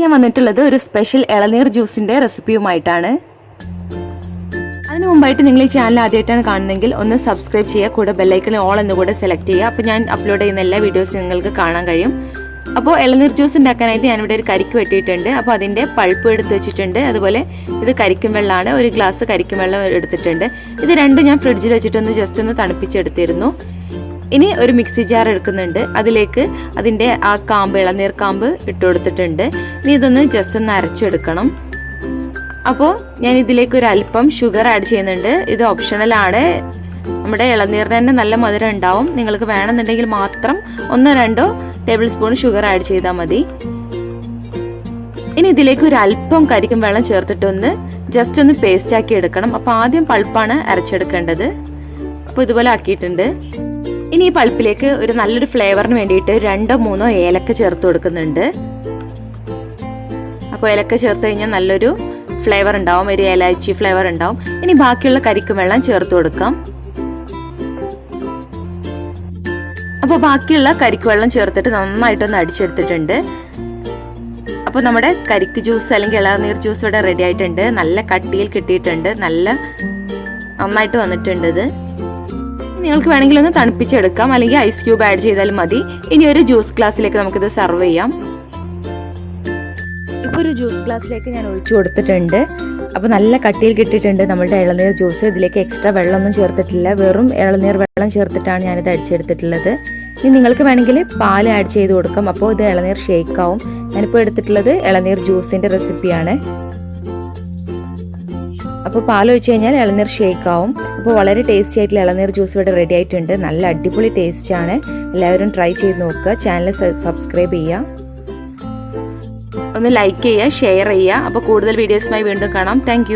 ഞാൻ വന്നിട്ടുള്ളത് ഒരു സ്പെഷ്യൽ ഇളനീർ ജ്യൂസിന്റെ റെസിപ്പിയുമായിട്ടാണ്. അതിനു മുമ്പായിട്ട് നിങ്ങൾ ഈ ചാനൽ ആദ്യമായിട്ടാണ് കാണുന്നതെങ്കിൽ ഒന്ന് സബ്സ്ക്രൈബ് ചെയ്യുക, കൂടെ ബെല്ലൈക്കണിൽ ഓൾ എന്നുകൂടെ സെലക്ട് ചെയ്യുക. അപ്പോൾ ഞാൻ അപ്ലോഡ് ചെയ്യുന്ന എല്ലാ വീഡിയോസും നിങ്ങൾക്ക് കാണാൻ കഴിയും. അപ്പോൾ ഇളനീർ ജ്യൂസ് ഉണ്ടാക്കാനായിട്ട് ഞാനിവിടെ ഒരു കരിക്ക് വെട്ടിയിട്ടുണ്ട്. അപ്പോൾ അതിൻ്റെ പൾപ്പ് എടുത്ത് വെച്ചിട്ടുണ്ട്. അതുപോലെ ഇത് കരിക്കും വെള്ളമാണ്, ഒരു ഗ്ലാസ് കരിക്കും വെള്ളം എടുത്തിട്ടുണ്ട്. ഇത് രണ്ടും ഞാൻ ഫ്രിഡ്ജിൽ വെച്ചിട്ടൊന്ന് ജസ്റ്റ് ഒന്ന് തണുപ്പിച്ചെടുത്തിരുന്നു. ഇനി ഒരു മിക്സി ജാർ എടുക്കുന്നുണ്ട്. അതിലേക്ക് അതിൻ്റെ ആ കാമ്പ്, ഇളനീർ കാമ്പ് ഇട്ട് കൊടുത്തിട്ടുണ്ട്. ഇനി ഇതൊന്ന് ജസ്റ്റ് ഒന്ന് അരച്ചെടുക്കണം. അപ്പോൾ ഞാൻ ഇതിലേക്ക് ഒരു അല്പം ഷുഗർ ആഡ് ചെയ്യുന്നുണ്ട്. ഇത് ഓപ്ഷണലാണ്. നമ്മുടെ ഇളനീറിന് തന്നെ നല്ല മധുരം ഉണ്ടാവും. നിങ്ങൾക്ക് വേണമെന്നുണ്ടെങ്കിൽ മാത്രം 1-2 ടേബിൾ സ്പൂൺ ഷുഗർ ആഡ് ചെയ്താൽ മതി. ഇനി ഇതിലേക്ക് ഒരു അല്പം കരിക്കും വെള്ളം ചേർത്തിട്ടൊന്ന് ജസ്റ്റ് ഒന്ന് പേസ്റ്റ് ആക്കി എടുക്കണം. അപ്പോൾ ആദ്യം പൾപ്പാണ് അരച്ചെടുക്കേണ്ടത്. അപ്പോൾ ഇതുപോലെ ആക്കിയിട്ടുണ്ട്. ഇനി ഈ പൾപ്പിലേക്ക് ഒരു നല്ലൊരു ഫ്ലേവറിന് വേണ്ടിയിട്ട് 2-3 ഏലക്ക ചേർത്ത് കൊടുക്കുന്നുണ്ട്. അപ്പോൾ ഏലക്ക ചേർത്ത് കഴിഞ്ഞാൽ നല്ലൊരു ഫ്ലേവർ ഉണ്ടാവും, ഒരു ഏലാച്ചി ഫ്ലേവർ ഉണ്ടാവും. ഇനി ബാക്കിയുള്ള കരിക്കും വെള്ളം ചേർത്ത് കൊടുക്കാം. അപ്പോൾ ബാക്കിയുള്ള കരിക്ക് വെള്ളം ചേർത്തിട്ട് നന്നായിട്ടൊന്ന് അടിച്ചെടുത്തിട്ടുണ്ട്. അപ്പോൾ നമ്മുടെ കരിക്ക് ജ്യൂസ് അല്ലെങ്കിൽ ഇളനീർ ജ്യൂസ് ഇവിടെ റെഡി ആയിട്ടുണ്ട്. നല്ല കട്ടിയിൽ കിട്ടിയിട്ടുണ്ട്, നന്നായിട്ട് വന്നിട്ടുണ്ട്. ഇത് നിങ്ങൾക്ക് വേണമെങ്കിൽ ഒന്ന് തണുപ്പിച്ചെടുക്കാം, അല്ലെങ്കിൽ ഐസ് ക്യൂബ് ആഡ് ചെയ്താലും മതി. ഇനി ഒരു ജ്യൂസ് ഗ്ലാസ്സിലേക്ക് നമുക്കിത് സർവ് ചെയ്യാം. ഇപ്പോൾ ഒരു ജ്യൂസ് ഗ്ലാസ്സിലേക്ക് ഞാൻ ഒഴിച്ചു കൊടുത്തിട്ടുണ്ട്. അപ്പോൾ നല്ല കട്ടിയിൽ കിട്ടിയിട്ടുണ്ട് നമ്മളുടെ ഇളനീർ ജ്യൂസ്. ഇതിലേക്ക് എക്സ്ട്രാ വെള്ളമൊന്നും ചേർത്തിട്ടില്ല, വെറും ഇളനീർ വെള്ളം ചേർത്തിട്ടാണ് ഞാനിത് അടിച്ചെടുത്തിട്ടുള്ളത്. ഇനി നിങ്ങൾക്ക് വേണമെങ്കിൽ പാൽ ആഡ് ചെയ്ത് കൊടുക്കാം. അപ്പോൾ ഇത് ഇളനീർ ഷേക്ക് ആവും. ഞാനിപ്പോൾ എടുത്തിട്ടുള്ളത് ഇളനീർ ജ്യൂസിൻ്റെ റെസിപ്പിയാണ്. അപ്പോൾ പാൽ ഒഴിച്ച് കഴിഞ്ഞാൽ ഇളനീർ ഷേക്ക് ആവും. അപ്പോൾ വളരെ ടേസ്റ്റി ആയിട്ടുള്ള ഇളനീർ ജ്യൂസ് ഇവിടെ റെഡി ആയിട്ടുണ്ട്. നല്ല അടിപൊളി ടേസ്റ്റാണ്. എല്ലാവരും ട്രൈ ചെയ്ത് നോക്കുക. ചാനൽ സബ്സ്ക്രൈബ് ചെയ്യുക, ഒന്ന് ലൈക്ക് ചെയ്യുക, ഷെയർ ചെയ്യുക. അപ്പോൾ കൂടുതൽ വീഡിയോസുമായി വീണ്ടും കാണാം. താങ്ക്